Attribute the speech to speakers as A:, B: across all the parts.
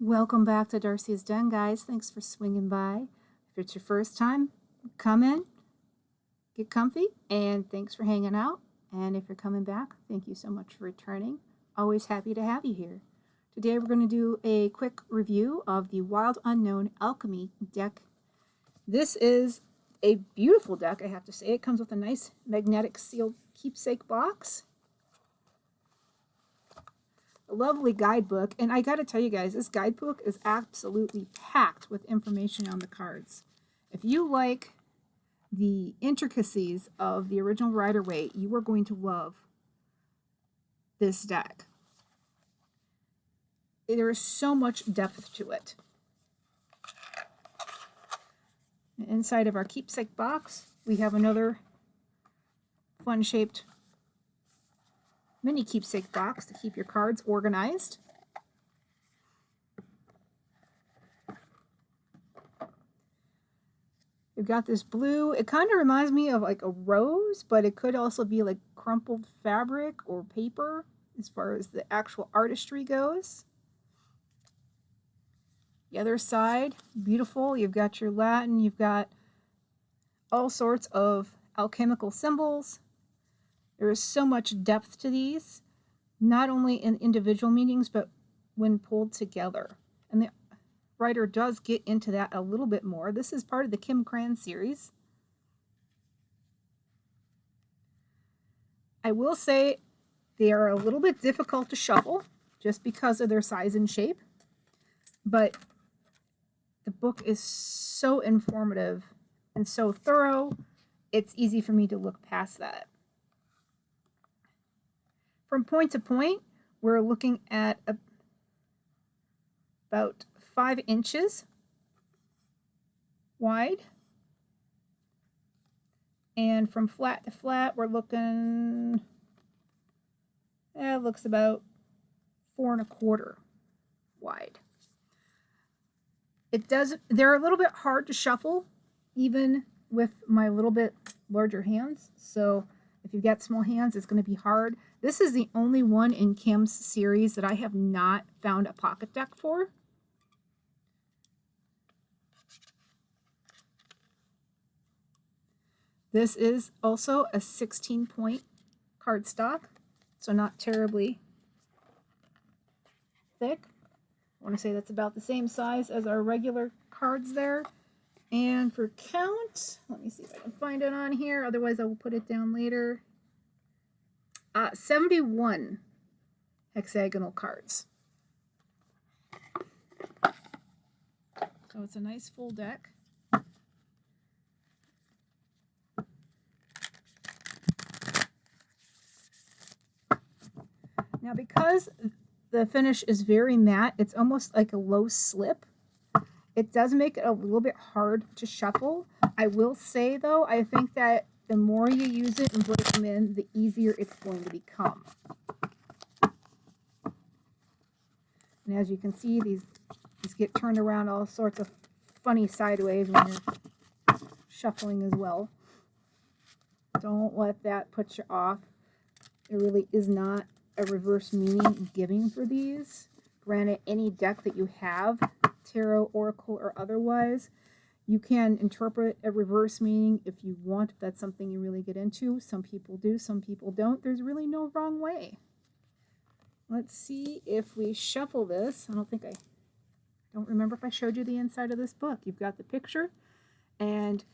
A: Welcome back to Darcy's Den, guys. Thanks for swinging by. If it's your first time, come in, get comfy, and thanks for hanging out. And if you're coming back, thank you so much for returning. Always happy to have you here. Today we're going to do a quick review of the Wild Unknown Alchemy deck. This is a beautiful deck, I have to say. It comes with a nice magnetic sealed keepsake box. A lovely guidebook, and I gotta tell you guys, this guidebook is absolutely packed with information on the cards. If you like the intricacies of the original Rider-Waite, you are going to love this deck. There is so much depth to it. Inside of our keepsake box, we have another fun-shaped mini keepsake box to keep your cards organized. You've got this blue. It kind of reminds me of like a rose, but it could also be like crumpled fabric or paper as far as the actual artistry goes. The other side, beautiful. You've got your Latin. You've got all sorts of alchemical symbols. There is so much depth to these, not only in individual meanings, but when pulled together. And the writer does get into that a little bit more. This is part of the Krans series. I will say they are a little bit difficult to shuffle just because of their size and shape, but the book is so informative and so thorough, it's easy for me to look past that. From point to point, we're looking at about 5 inches wide. And from flat to flat, we're looking, it looks about 4 1/4 wide. They're a little bit hard to shuffle, even with my little bit larger hands. So if you've got small hands, it's going to be hard. This is the only one in Kim's series that I have not found a pocket deck for. This is also a 16-point cardstock, so not terribly thick. I want to say that's about the same size as our regular cards there. And for count, let me see if I can find it on here. Otherwise, I will put it down later. 71 hexagonal cards. So it's a nice full deck. Now, because the finish is very matte, it's almost like a low slip. It does make it a little bit hard to shuffle. I will say, though, I think that the more you use it and break them in, the easier it's going to become. And as you can see, these get turned around all sorts of funny sideways when you're shuffling as well. Don't let that put you off. There really is not a reverse meaning giving for these. Granted, any deck that you have, tarot, oracle, or otherwise, you can interpret a reverse meaning if you want, if that's something you really get into. Some people do, some people don't. There's really no wrong way. Let's see if we shuffle this. I don't remember if I showed you the inside of this book. You've got the picture, and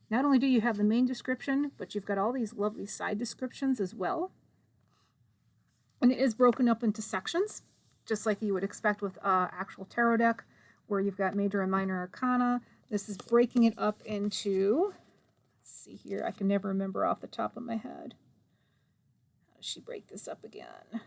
A: not only do you have the main description, but you've got all these lovely side descriptions as well. And it is broken up into sections, just like you would expect with actual tarot deck, where you've got major and minor arcana. This is breaking it up into, let's see here, I can never remember off the top of my head. How does she break this up again?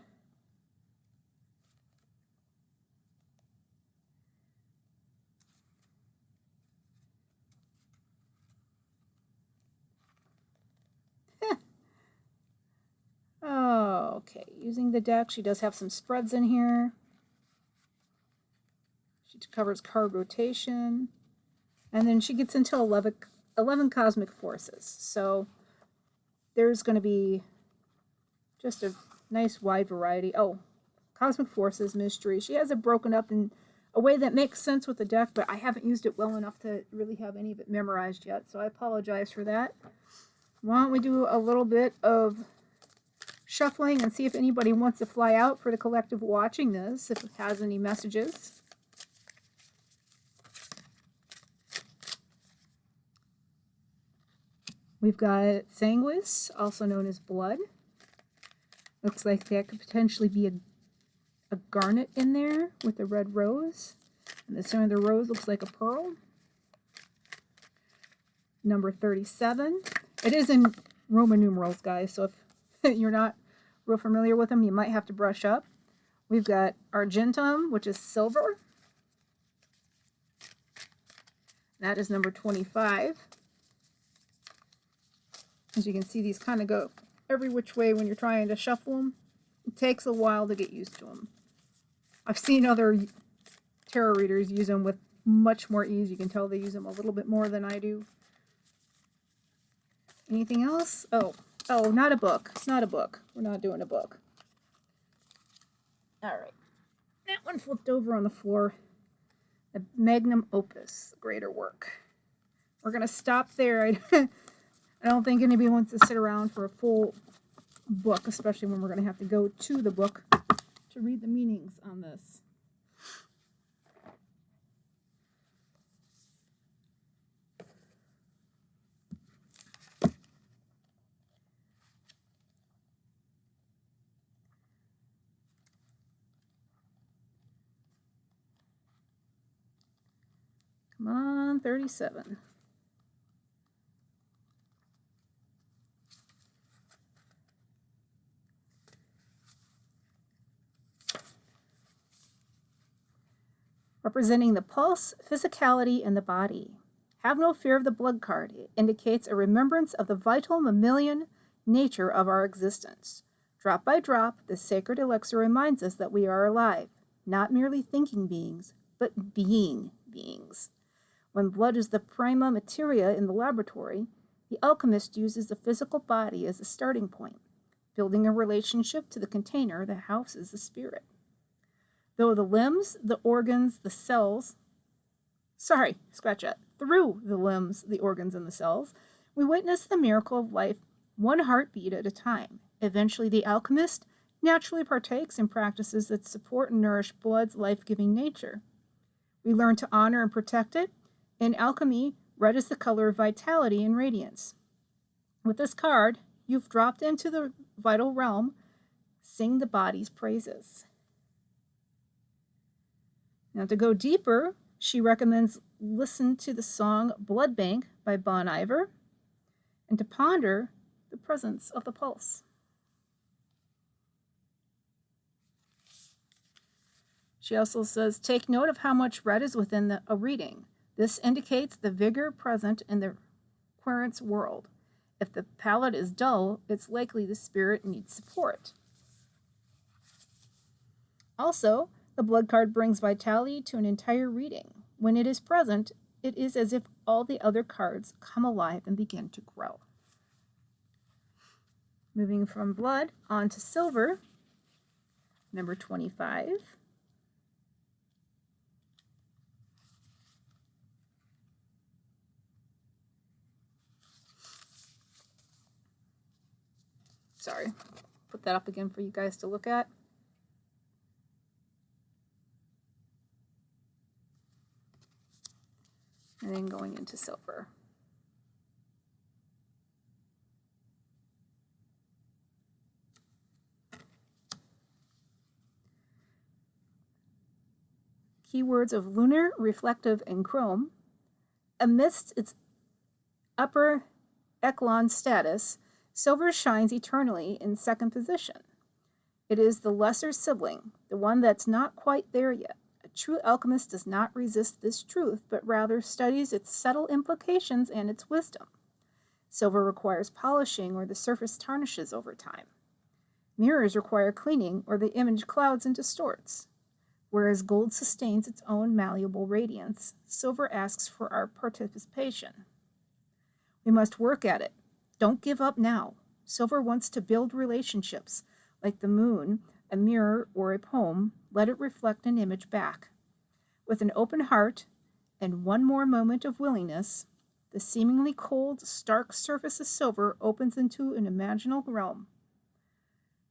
A: Oh, okay, using the deck, she does have some spreads in here. She covers card rotation. And then she gets into 11 cosmic forces. So there's going to be just a nice wide variety. Oh, cosmic forces, mystery. She has it broken up in a way that makes sense with the deck, but I haven't used it well enough to really have any of it memorized yet, so I apologize for that. Why don't we do a little bit of shuffling and see if anybody wants to fly out for the collective watching this, if it has any messages. We've got Sanguis, also known as blood. Looks like that could potentially be a garnet in there with a red rose. And the center of the rose looks like a pearl. Number 37. It is in Roman numerals, guys, so if you're not real familiar with them, you might have to brush up. We've got Argentum, which is silver. That is number 25. As you can see, these kind of go every which way when you're trying to shuffle them. It takes a while to get used to them. I've seen other tarot readers use them with much more ease. You can tell they use them a little bit more than I do. Anything else? Oh, not a book. It's not a book. We're not doing a book. All right. That one flipped over on the floor. The magnum opus, greater work. We're going to stop there. I don't think anybody wants to sit around for a full book, especially when we're going to have to go to the book to read the meanings on this. Come on, 37. Representing the pulse, physicality, and the body. Have no fear of the blood card. It indicates a remembrance of the vital mammalian nature of our existence. Drop by drop, this sacred elixir reminds us that we are alive, not merely thinking beings, but being beings. When blood is the prima materia in the laboratory, the alchemist uses the physical body as a starting point, building a relationship to the container that houses the spirit. Though the limbs, the organs, the cells, through the limbs, the organs, and the cells, we witness the miracle of life one heartbeat at a time. Eventually, the alchemist naturally partakes in practices that support and nourish blood's life-giving nature. We learn to honor and protect it. In alchemy, red is the color of vitality and radiance. With this card, you've dropped into the vital realm. Sing the body's praises. Now, to go deeper, she recommends listen to the song Blood Bank by Bon Iver and to ponder the presence of the pulse. She also says, take note of how much red is within a reading. This indicates the vigor present in the querent's world. If the palette is dull, it's likely the spirit needs support. Also, the blood card brings vitality to an entire reading. When it is present, it is as if all the other cards come alive and begin to grow. Moving from blood on to silver, number 25. Sorry, put that up again for you guys to look at. And then going into silver. Keywords of lunar, reflective, and chrome. Amidst its upper echelon status, silver shines eternally in second position. It is the lesser sibling, the one that's not quite there yet. A true alchemist does not resist this truth, but rather studies its subtle implications and its wisdom. Silver requires polishing, or the surface tarnishes over time. Mirrors require cleaning, or the image clouds and distorts. Whereas gold sustains its own malleable radiance, silver asks for our participation. We must work at it. Don't give up now. Silver wants to build relationships, like the moon, a mirror, or a poem. Let it reflect an image back. With an open heart and one more moment of willingness, the seemingly cold, stark surface of silver opens into an imaginal realm.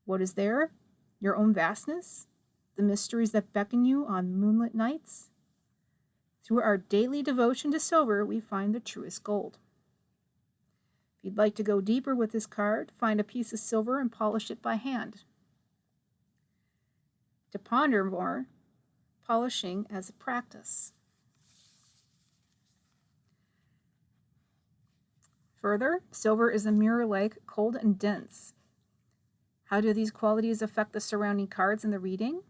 A: What is there? Your own vastness? The mysteries that beckon you on moonlit nights? Through our daily devotion to silver, we find the truest gold. If you'd like to go deeper with this card, find a piece of silver and polish it by hand. To ponder more, polishing as a practice. Further, silver is a mirror-like, cold and dense. How do these qualities affect the surrounding cards in the reading?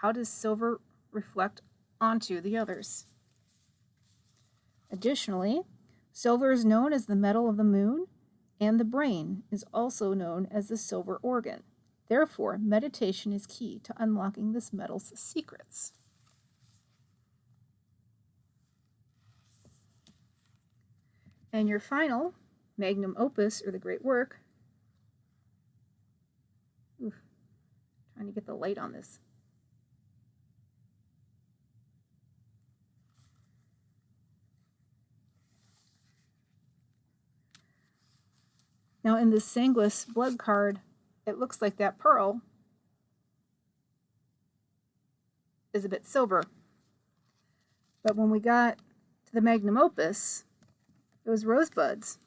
A: How does silver reflect onto the others? Additionally, silver is known as the metal of the moon, and the brain is also known as the silver organ. Therefore, meditation is key to unlocking this metal's secrets. And your final magnum opus, or the great work. Trying to get the light on this. Now in this Sanguis blood card, it looks like that pearl is a bit silver. But when we got to the magnum opus, those rosebuds,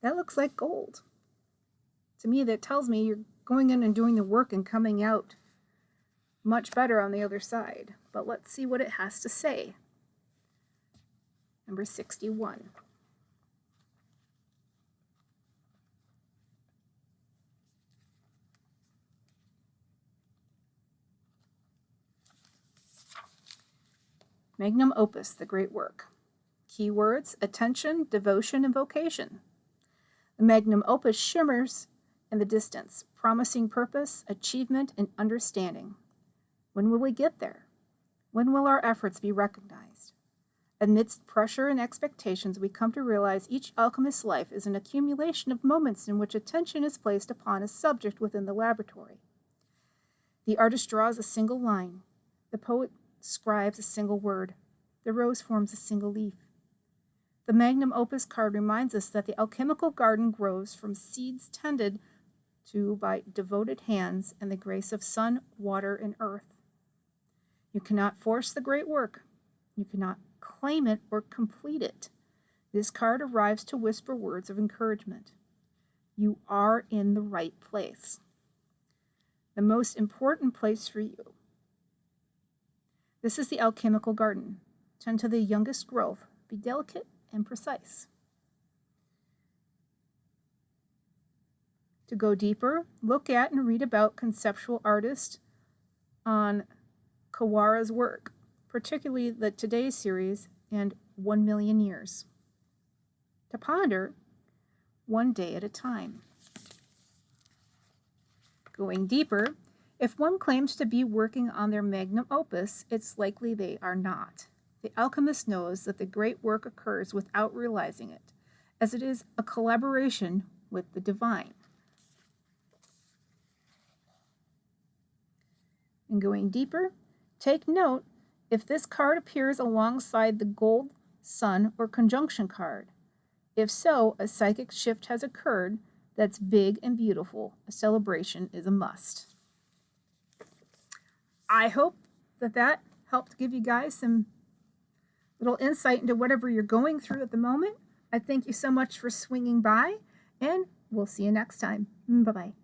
A: that looks like gold. To me, that tells me you're going in and doing the work and coming out much better on the other side. But let's see what it has to say. Number 61. Magnum opus, the great work. Keywords: attention, devotion, and vocation. The magnum opus shimmers in the distance, promising purpose, achievement, and understanding. When will we get there? When will our efforts be recognized? Amidst pressure and expectations, we come to realize each alchemist's life is an accumulation of moments in which attention is placed upon a subject within the laboratory. The artist draws a single line. The poet scribes a single word. The rose forms a single leaf. The magnum opus card reminds us that the alchemical garden grows from seeds tended to by devoted hands and the grace of sun, water, and earth. You cannot force the great work. You cannot claim it or complete it. This card arrives to whisper words of encouragement. You are in the right place. The most important place for you. This is the alchemical garden. Tend to the youngest growth. Be delicate and precise. To go deeper, look at and read about conceptual artists on Kawara's work, particularly the Today's series and 1 Million Years. To ponder, one day at a time. Going deeper, if one claims to be working on their magnum opus, it's likely they are not. The alchemist knows that the great work occurs without realizing it, as it is a collaboration with the divine. And going deeper, take note if this card appears alongside the gold, sun, or conjunction card. If so, a psychic shift has occurred that's big and beautiful. A celebration is a must. I hope that helped give you guys some little insight into whatever you're going through at the moment. I thank you so much for swinging by, and we'll see you next time. Bye-bye.